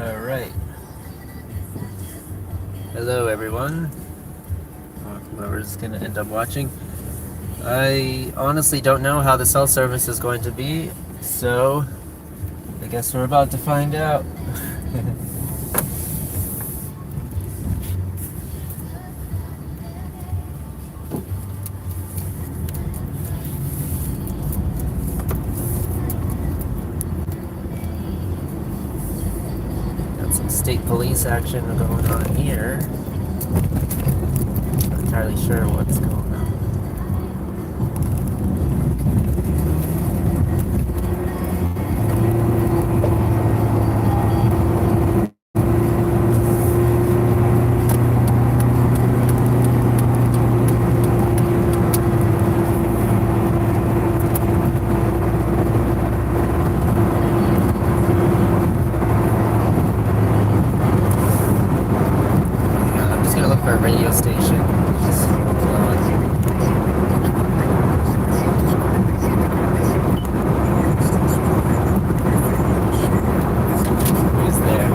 Alright. Hello everyone. Or whoever's gonna end up watching. I honestly don't know how the cell service is going to be, so I guess we're about to find out. Got some state police action going on here. Not entirely sure what's going on. I'm just gonna look for a radio station. Just hold on. Who's there?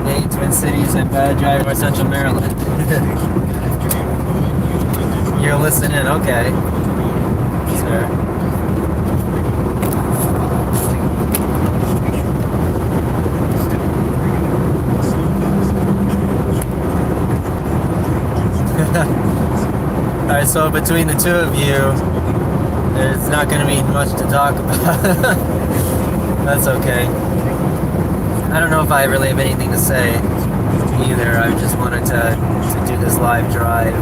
Hey, Twin Cities and Bad Drive, Central Maryland. You're listening, okay. Sir. Alright, so between the two of you, there's not going to be much to talk about. That's okay. I don't know if I really have anything to say either. I just wanted to do this live drive.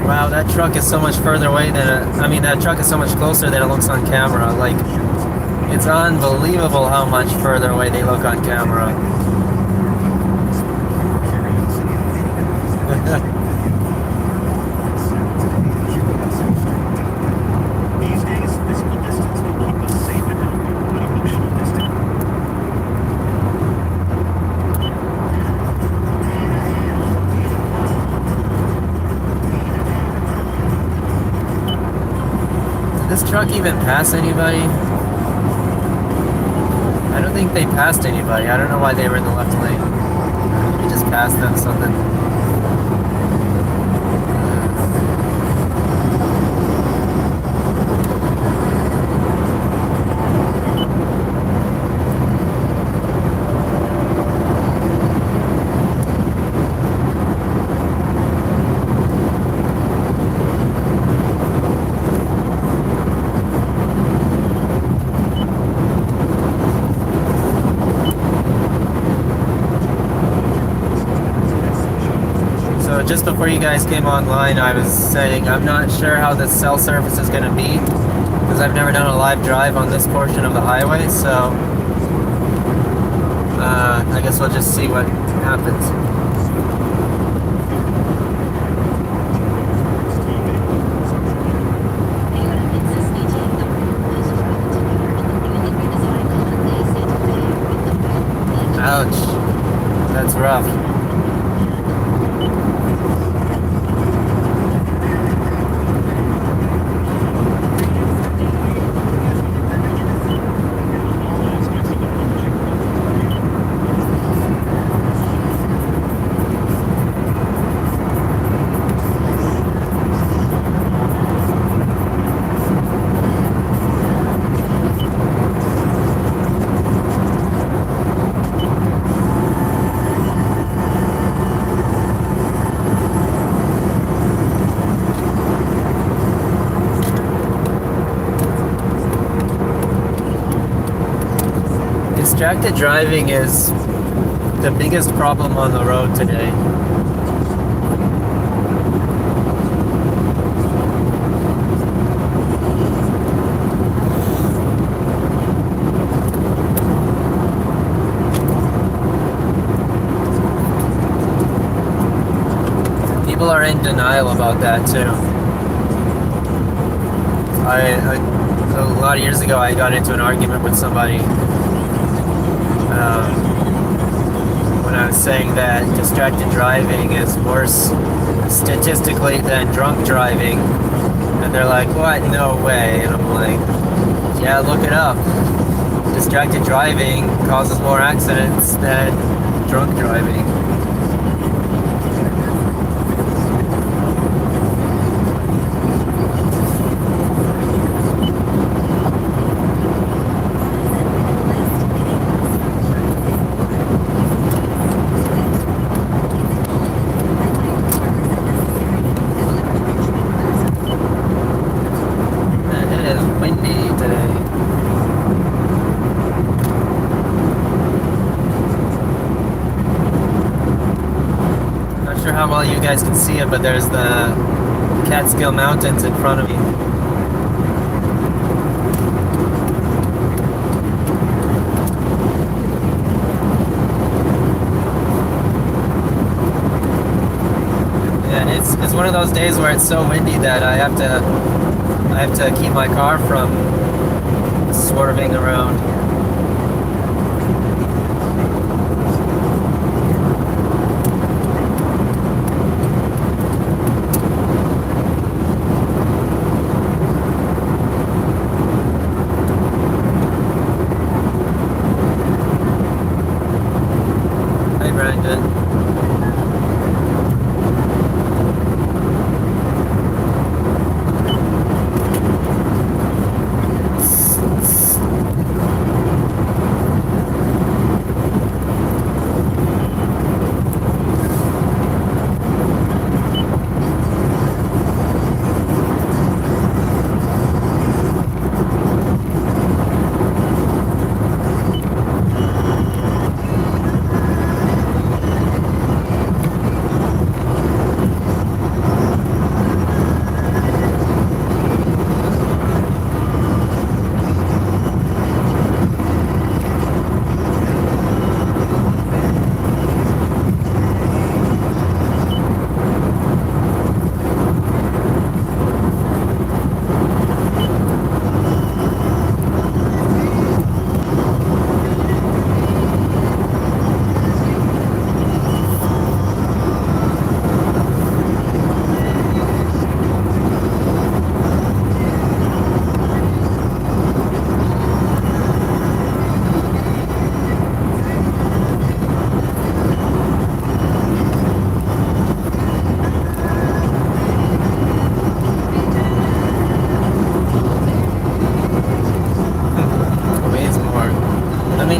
Wow, that truck is so much further away than that truck is so much closer than it looks on camera. Like, it's unbelievable how much further away they look on camera. These days, physical distance will keep us safe and healthy, but emotional distance. Did this truck even pass anybody? I don't think they passed anybody. I don't know why they were in the left lane. They just passed them something. So just before you guys came online, I was saying I'm not sure how the cell service is going to be because I've never done a live drive on this portion of the highway, so I guess we'll just see what happens. Ouch, that's rough. Distracted driving is the biggest problem on the road today. People are in denial about that too. A lot of years ago I got into an argument with somebody when I was saying that distracted driving is worse statistically than drunk driving. And they're like, what? No way. And I'm like, yeah, look it up. Distracted driving causes more accidents than drunk driving. How well you guys can see it, but there's the Catskill Mountains in front of me. And it's one of those days where it's so windy that I have to keep my car from swerving around.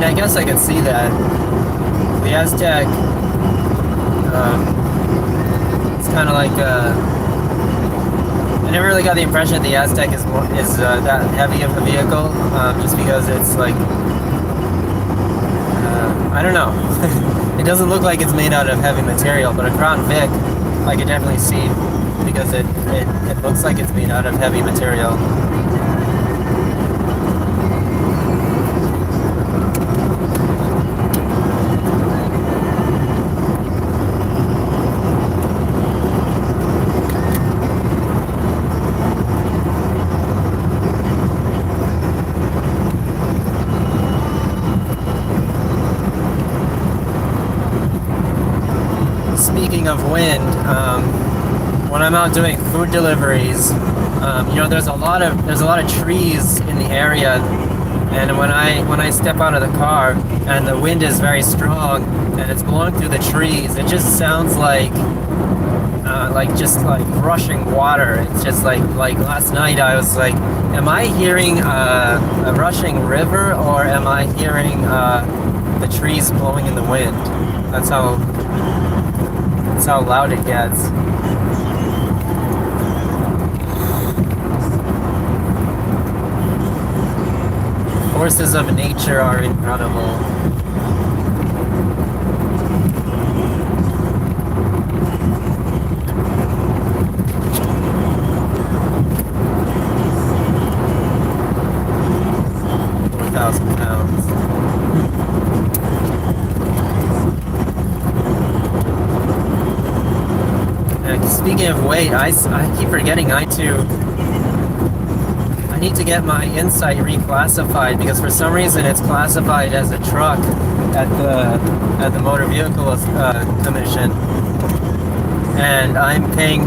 I guess I could see that. The Aztec, it's kind of like, I never really got the impression that the Aztec is that heavy of a vehicle, just because it's like, I don't know. It doesn't look like it's made out of heavy material, but a Crown Vic, I could definitely see, because it looks like it's made out of heavy material. Speaking of wind, when I'm out doing food deliveries, you know, there's a lot of trees in the area, and when I step out of the car and the wind is very strong and it's blowing through the trees, it just sounds like just like rushing water. It's just like last night I was like, am I hearing a rushing river, or am I hearing the trees blowing in the wind? That's how loud it gets. Forces of nature are incredible. Speaking of weight, I keep forgetting I need to get my Insight reclassified because for some reason it's classified as a truck at the Motor Vehicle Commission, and I'm paying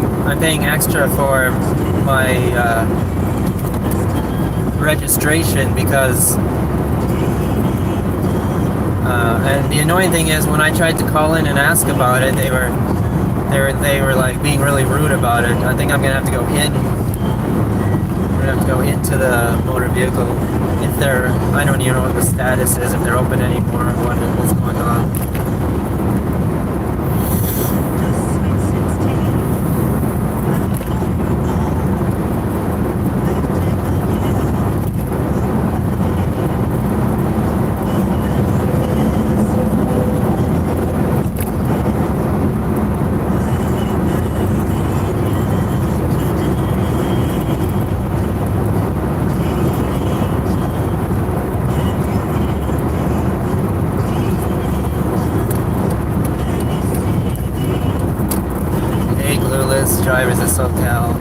extra for my registration because. And the annoying thing is, when I tried to call in and ask about it, they were like being really rude about it. I think I'm gonna have to go in. I'm gonna have to go into the motor vehicle if they're. I don't even know what the status is, if they're open anymore or what's going on. Drivers of SoCal.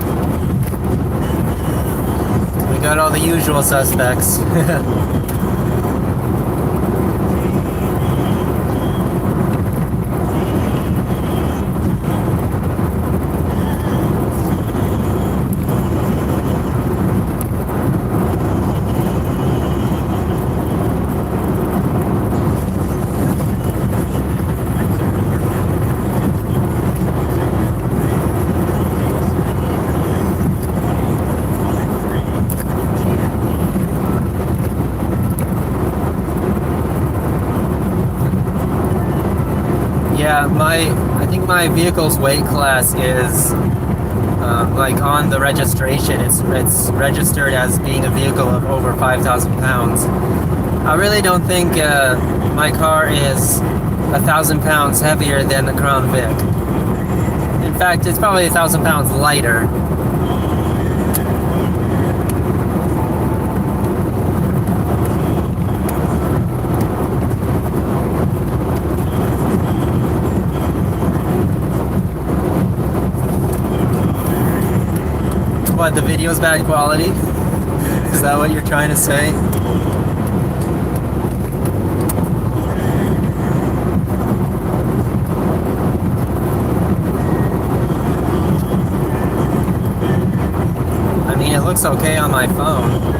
We got all the usual suspects. Yeah, I think my vehicle's weight class is like on the registration. It's registered as being a vehicle of over 5,000 pounds. I really don't think my car is 1,000 pounds heavier than the Crown Vic. In fact, it's probably 1,000 pounds lighter. What, the video's bad quality? Is that what you're trying to say? I mean, it looks okay on my phone.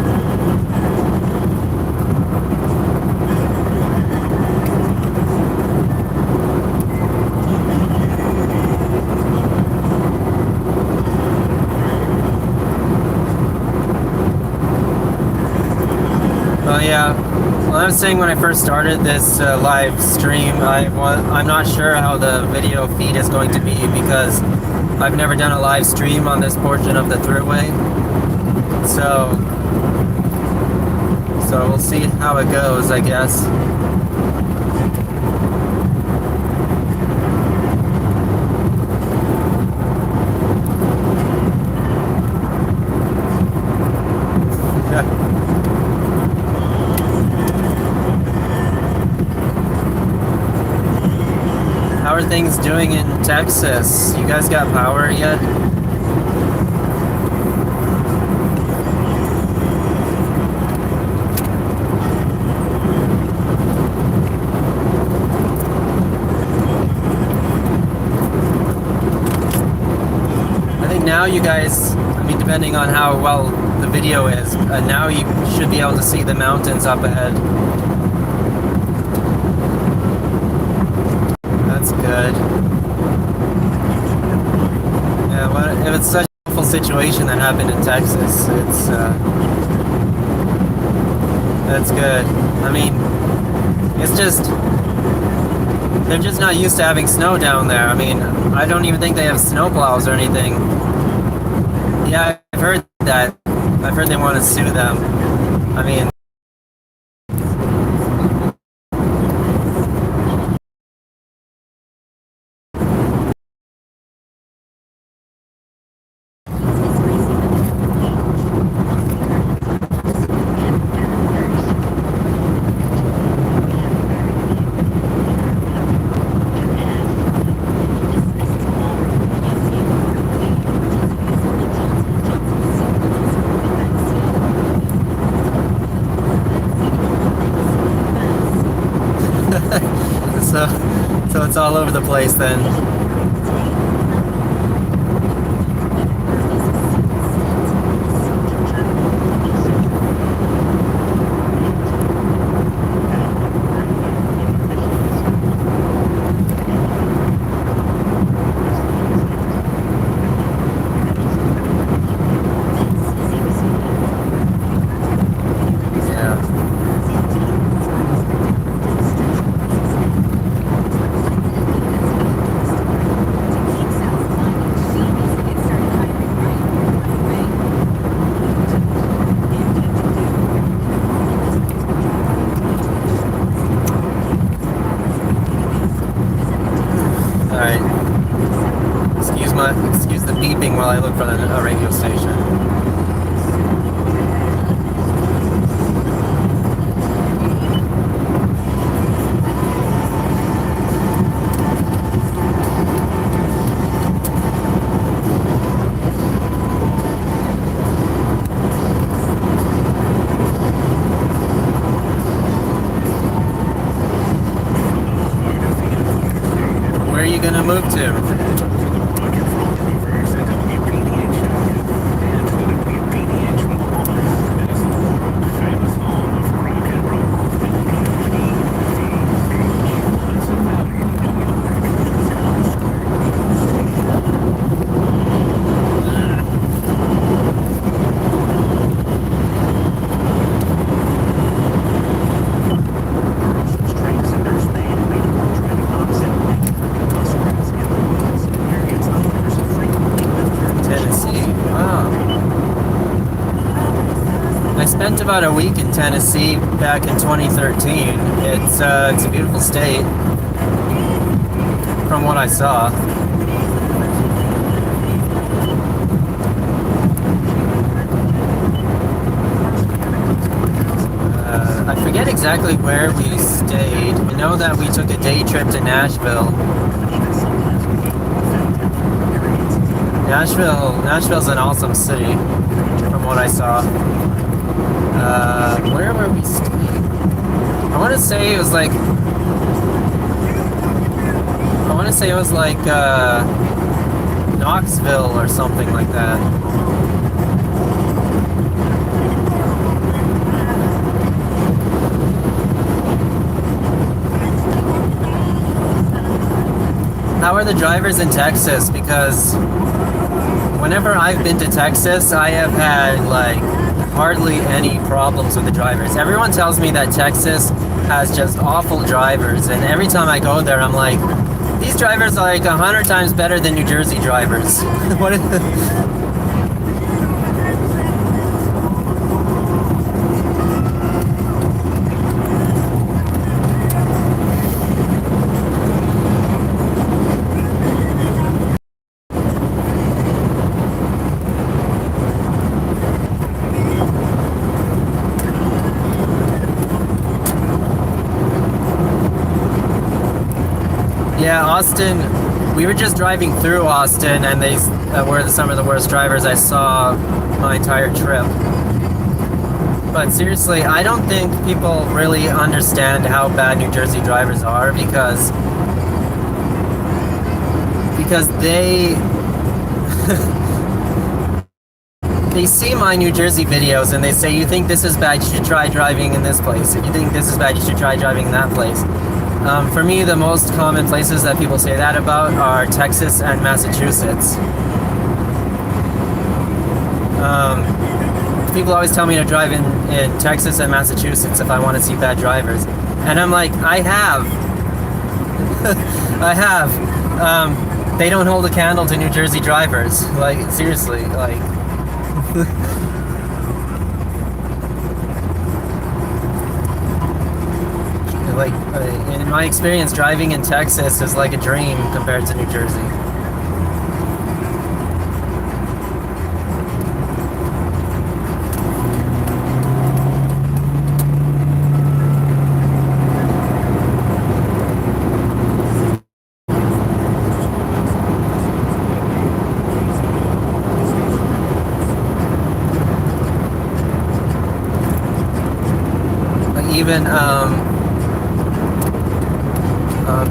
Yeah, well, I was saying when I first started this live stream, I'm not sure how the video feed is going to be because I've never done a live stream on this portion of the Thuway. So we'll see how it goes, I guess. How are things doing in Texas? You guys got power yet? I think now you guys, I mean, depending on how well the video is, now you should be able to see the mountains up ahead. That's good. Yeah, well, if it's such a awful situation that happened in Texas, that's good. I mean, it's just, they're just not used to having snow down there. I mean, I don't even think they have snowplows or anything. Yeah, I've heard that. I've heard they want to sue them. I mean, So it's all over the place then. Excuse the beeping while I look for a radio station. Where are you gonna move to? I spent about a week in Tennessee back in 2013. It's a beautiful state, from what I saw. I forget exactly where we stayed. I know that we took a day trip to Nashville. Nashville's an awesome city, from what I saw. Where were we staying? I want to say it was like Knoxville or something like that. How are the drivers in Texas? Because whenever I've been to Texas, I have had like hardly any problems with the drivers. Everyone tells me that Texas has just awful drivers, and every time I go there, I'm like, these drivers are like 100 times better than New Jersey drivers. What is Yeah, Austin, we were just driving through Austin, and they were some of the worst drivers I saw my entire trip. But seriously, I don't think people really understand how bad New Jersey drivers are because they they see my New Jersey videos and they say, you think this is bad, you should try driving in this place. If you think this is bad, you should try driving in that place. For me, the most common places that people say that about are Texas and Massachusetts. People always tell me to drive in Texas and Massachusetts if I want to see bad drivers. And I'm like, I have. I have. They don't hold a candle to New Jersey drivers. Like, seriously, like... Like, in my experience, driving in Texas is like a dream compared to New Jersey. But even,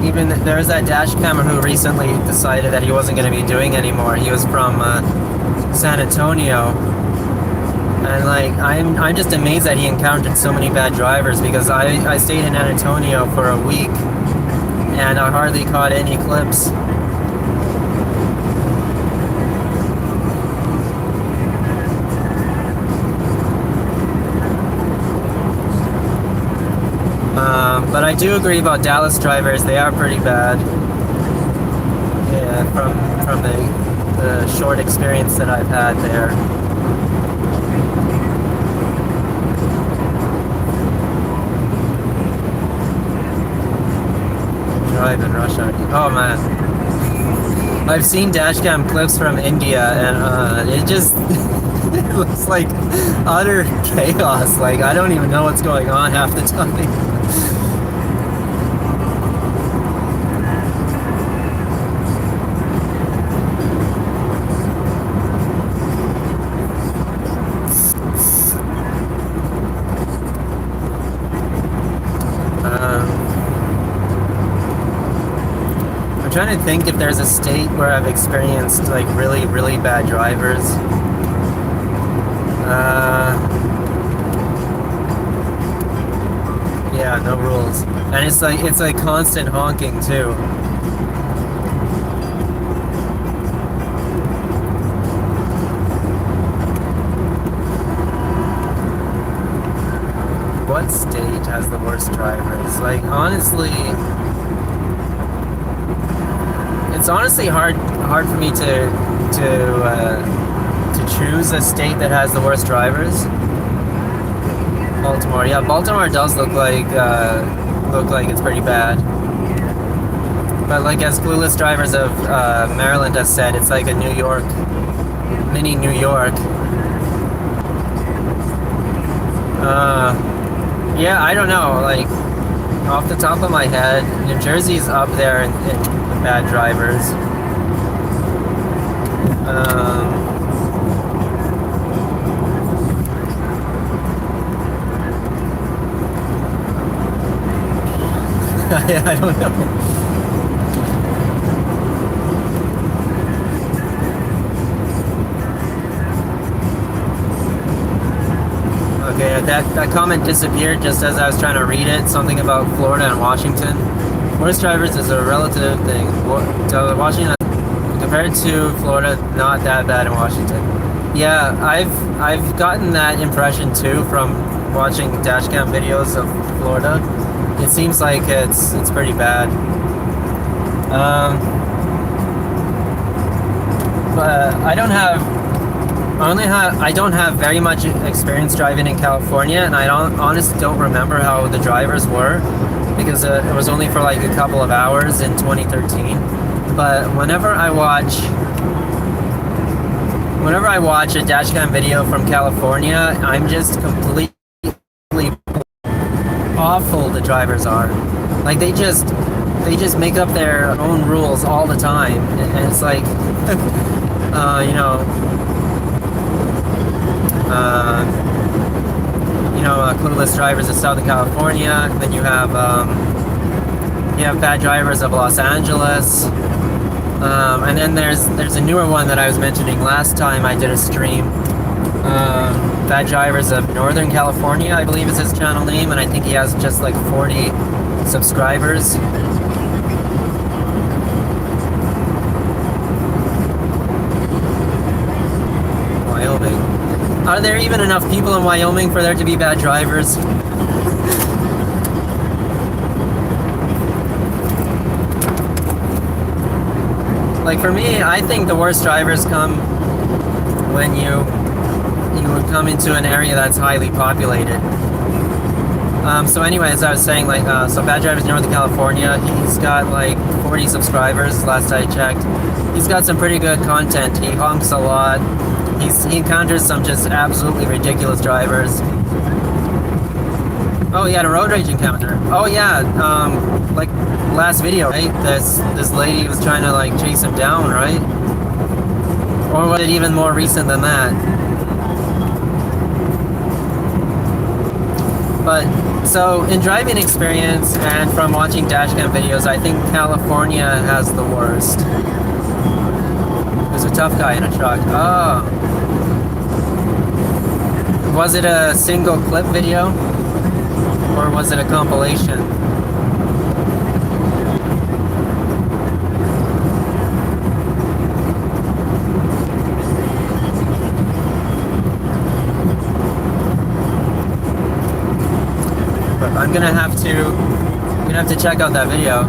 Even there was that dash cammer who recently decided that he wasn't going to be doing anymore. He was from San Antonio, and like I'm just amazed that he encountered so many bad drivers, because I stayed in San Antonio for a week and I hardly caught any clips. But I do agree about Dallas drivers. They are pretty bad. Yeah, from the short experience that I've had there. Drive in rush hour. Oh man, I've seen dashcam clips from India, and it just it looks like utter chaos. Like I don't even know what's going on half the time. I'm trying to think if there's a state where I've experienced like really, really bad drivers. Yeah, no rules. And it's like constant honking too. What state has the worst drivers? Like honestly, it's honestly hard for me to choose a state that has the worst drivers. Baltimore, yeah, Baltimore does look like it's pretty bad. But like as clueless drivers of Maryland has said, it's like a New York, mini New York. Yeah, I don't know. Like off the top of my head, New Jersey's up there in bad drivers. I don't know. Okay, that comment disappeared just as I was trying to read it. Something about Florida and Washington. Worst drivers is a relative thing. So Washington, compared to Florida, not that bad in Washington. Yeah, I've gotten that impression too from watching dashcam videos of Florida. It seems like it's pretty bad. But I don't have very much experience driving in California, and I honestly don't remember how the drivers were, because it was only for like a couple of hours in 2013. But whenever I watch a dashcam video from California, I'm just completely awful the drivers are. Like they just make up their own rules all the time, and it's like clueless drivers of Southern California. Then you have bad drivers of Los Angeles, and then there's a newer one that I was mentioning last time I did a stream. Bad drivers of Northern California, I believe is his channel name, and I think he has just like 40 subscribers. Wyoming. Are there even enough people in Wyoming for there to be bad drivers? Like for me, I think the worst drivers come when you would come into an area that's highly populated. So anyway, as I was saying, like, so bad drivers in Northern California, he's got like 40 subscribers last I checked. He's got some pretty good content. He honks a lot. He encounters some just absolutely ridiculous drivers. Oh, he had a road rage encounter. Oh yeah, like last video, right? This lady was trying to like chase him down, right? Or was it even more recent than that? But So, in driving experience and from watching dashcam videos, I think California has the worst. There's a tough guy in a truck. Oh. Was it a single clip video? Or was it a compilation? But I'm gonna have to check out that video.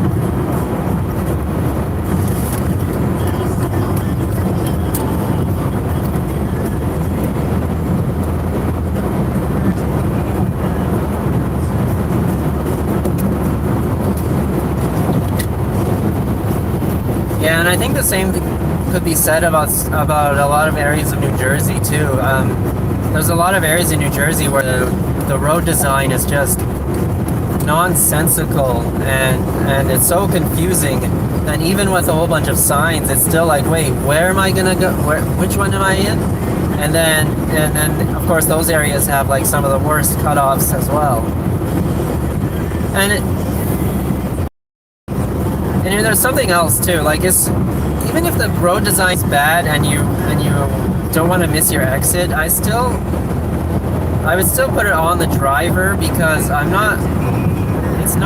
Yeah, and I think the same could be said about a lot of areas of New Jersey too. There's a lot of areas in New Jersey where the road design is just nonsensical and it's so confusing. And even with a whole bunch of signs, it's still like, wait, where am I gonna go? Which one am I in? And then of course those areas have like some of the worst cutoffs as well. And there's something else too. Like, it's even if the road design's bad and you don't want to miss your exit, I would still put it on the driver, because it's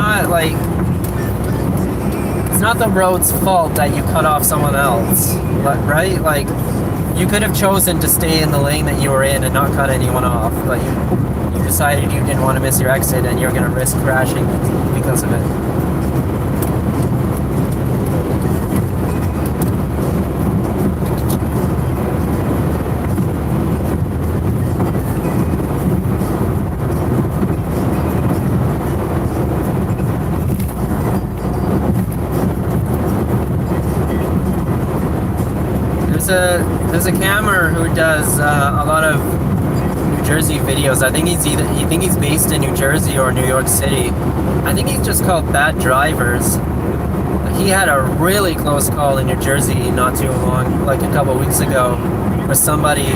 not the road's fault that you cut off someone else, right? Like, you could have chosen to stay in the lane that you were in and not cut anyone off, but you decided you didn't want to miss your exit and you're going to risk crashing because of it. There's a camera who does a lot of New Jersey videos. I think he's based in New Jersey or New York City. I think he's just called Bad Drivers. He had a really close call in New Jersey not too long, like a couple weeks ago, where somebody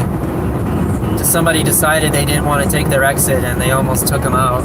decided they didn't want to take their exit and they almost took him out.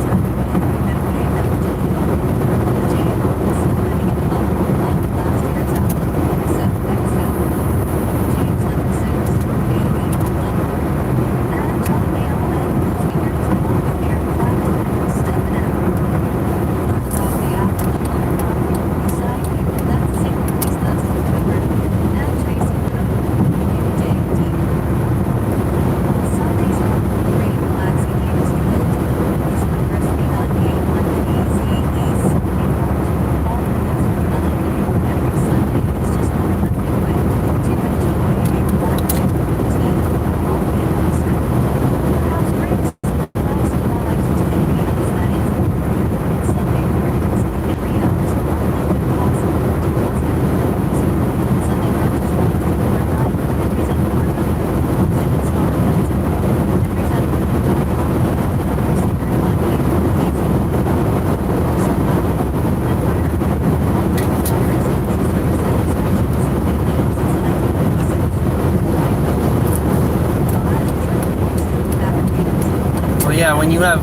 Yeah, when you have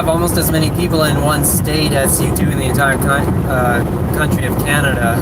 almost as many people in one state as you do in the entire country of Canada.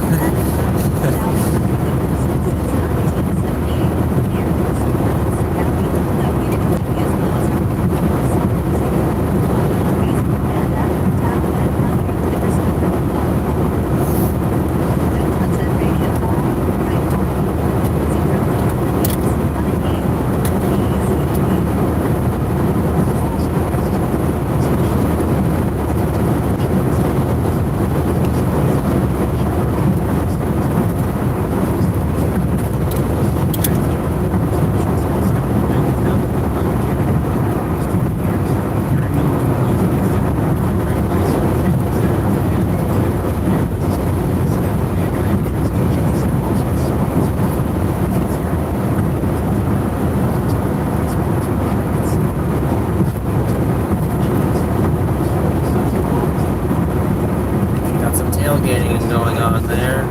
Tailgating going on there.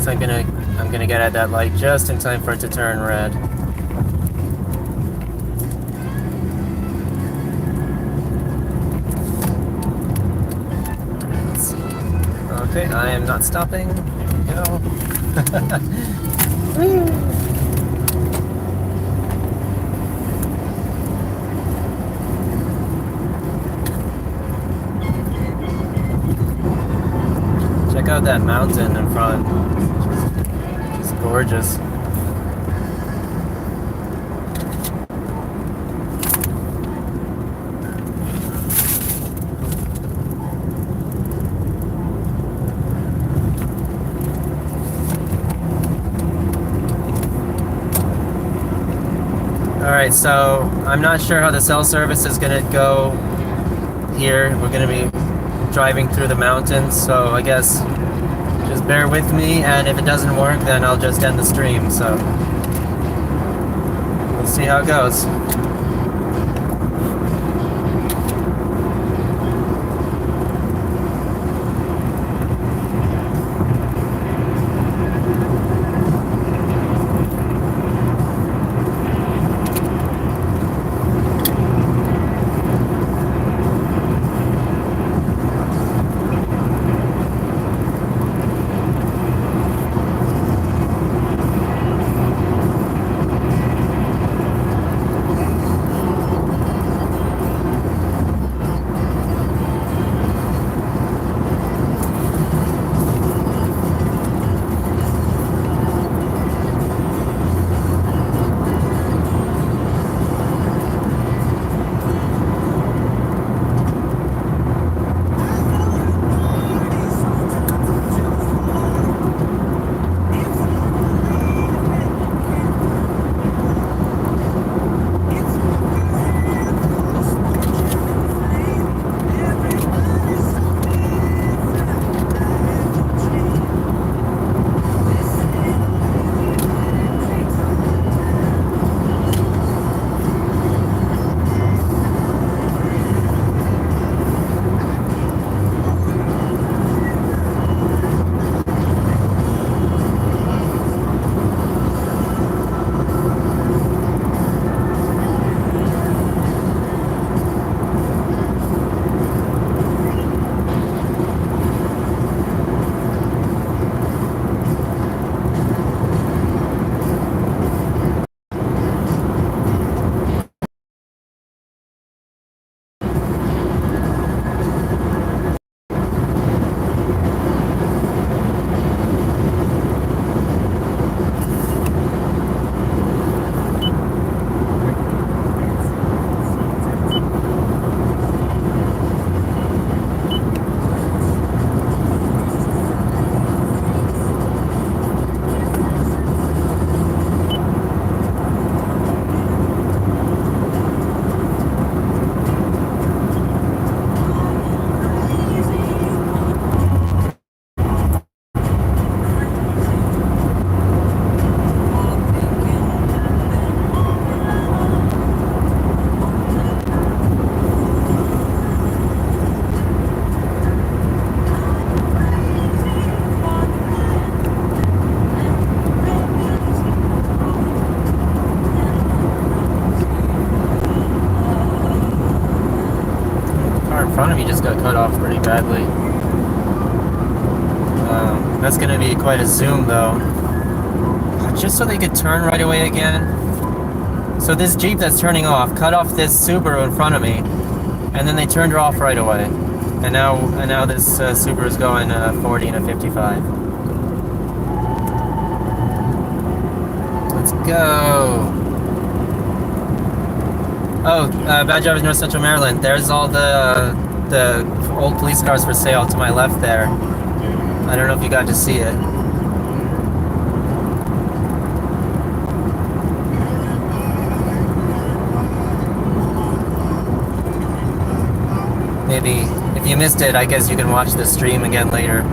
So I'm gonna get at that light just in time for it to turn red. Let's see. Okay, I am not stopping. Here we go. Woo! Check out that mountain in front. It's gorgeous. Alright, so I'm not sure how the cell service is gonna go here. We're gonna be driving through the mountains, so I guess just bear with me, and if it doesn't work, then I'll just end the stream, so we'll see how it goes. Front of me just got cut off pretty badly. That's gonna be quite a zoom though. Just so they could turn right away again. So this Jeep that's turning off cut off this Subaru in front of me, and then they turned her off right away. And now this Subaru is going 40 and a 55. Let's go. Oh, Bad Job is North Central Maryland. There's all the old police cars for sale to my left there. I don't know if you got to see it. Maybe if you missed it, I guess you can watch the stream again later.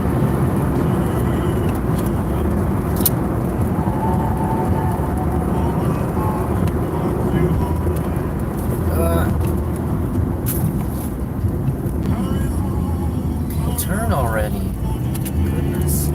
Turn already. Goodness.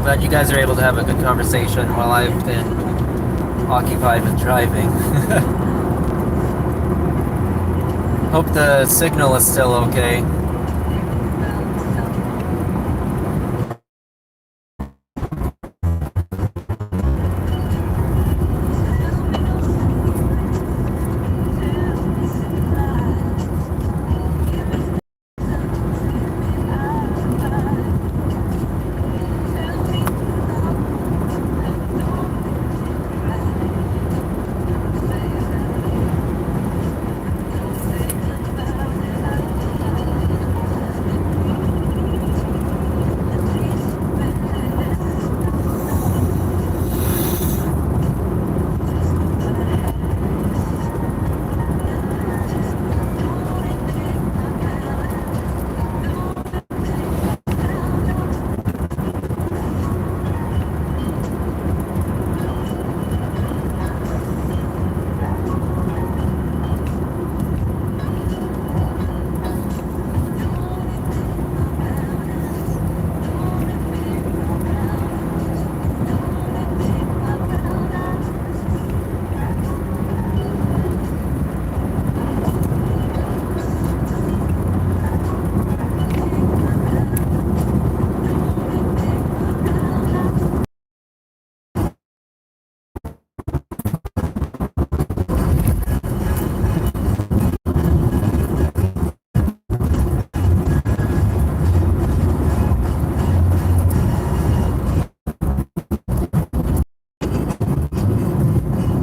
But you guys are able to have a good conversation while I've been occupied with driving. Hope the signal is still okay.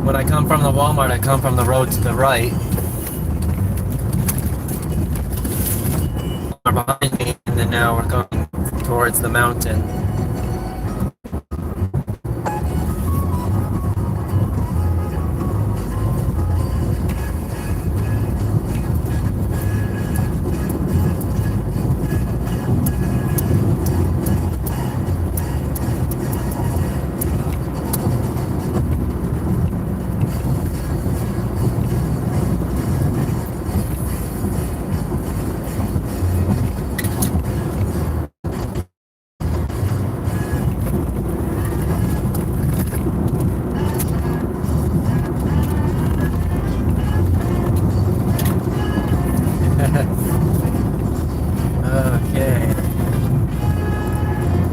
When I come from the Walmart, I come from the road to the right. Behind me, and then now we're going towards the mountain. Okay.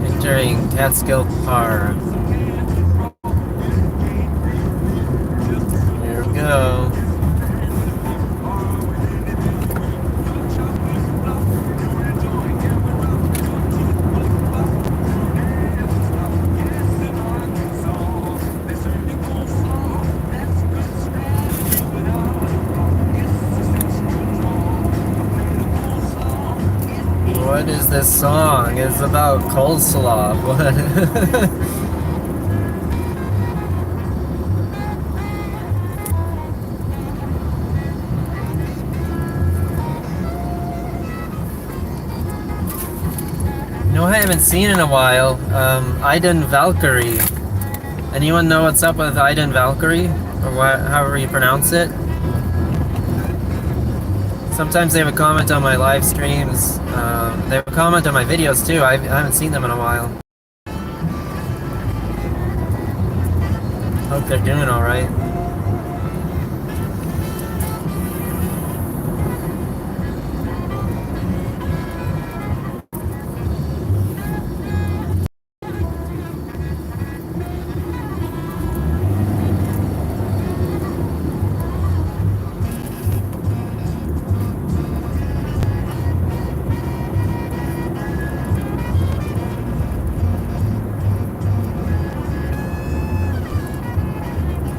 Entering Catskill Park. Here we go. What is this song? It's about coleslaw. What? You know, I haven't seen in a while. Iden Valkyrie. Anyone know what's up with Iden Valkyrie? Or however you pronounce it? Sometimes they would comment on my live streams. They would comment on my videos too. I haven't seen them in a while. Hope they're doing alright.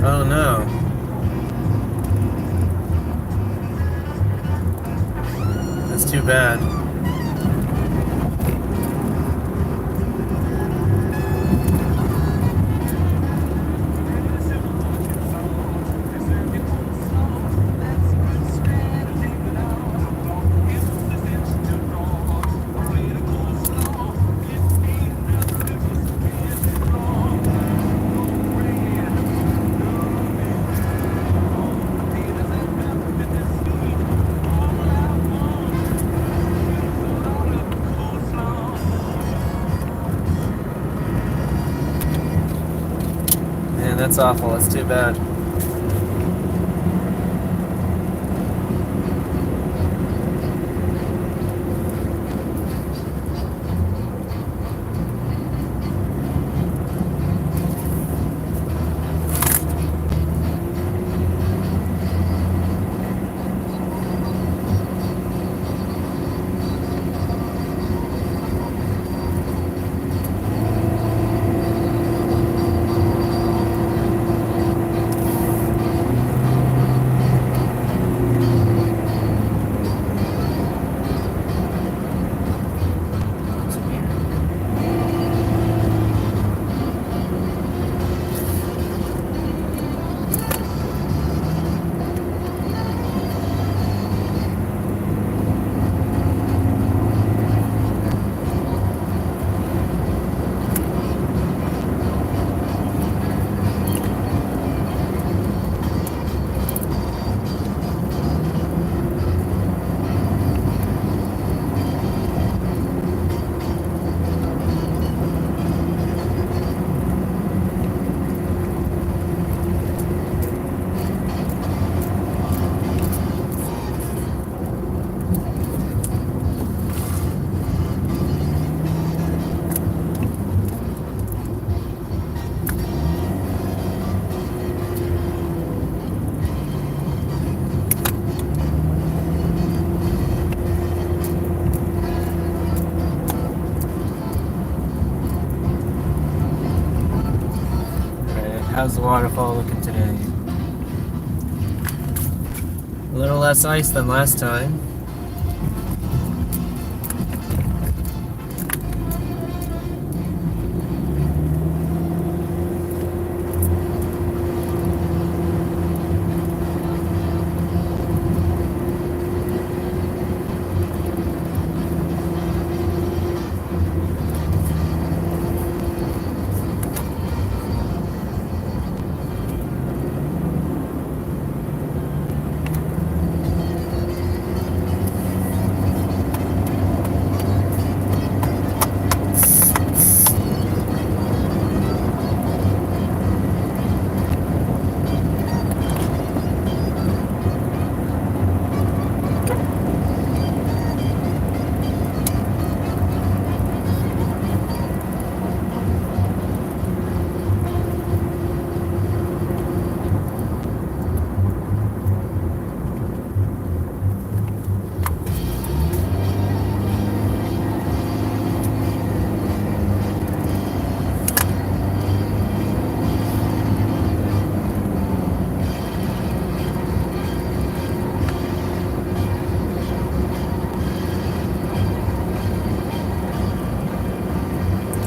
Oh no. man, that's awful. That's too bad. How's the waterfall looking today? A little less ice than last time.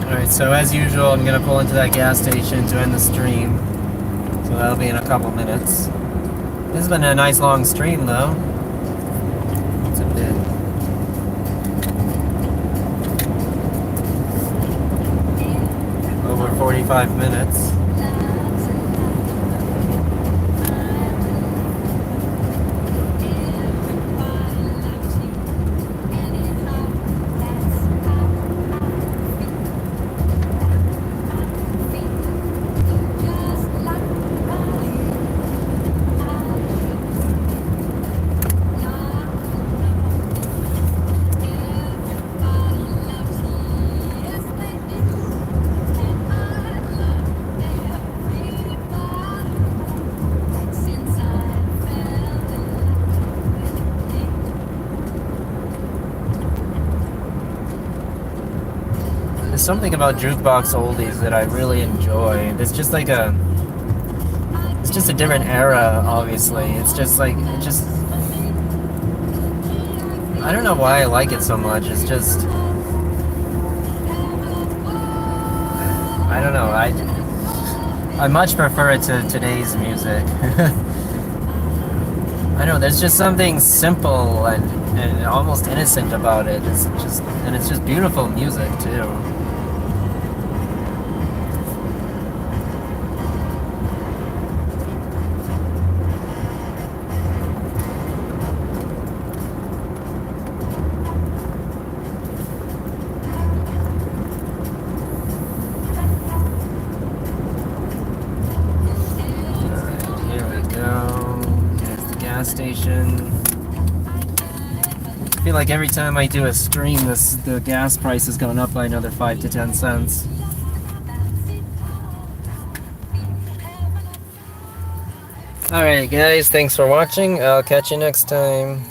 Alright, so as usual, I'm gonna pull into that gas station to end the stream. So that'll be in a couple minutes. This has been a nice long stream though. It's a bit. Over 45 minutes. There's something about jukebox oldies that I really enjoy. It's just like it's just a different era, obviously. It's just like, I don't know why I like it so much. It's just, I don't know. I much prefer it to today's music. I know, there's just something simple and almost innocent about it. It's just beautiful music too. station. I feel like every time I do a stream, the gas price is going up by another 5 to 10 cents. Alright guys, thanks for watching. I'll catch you next time.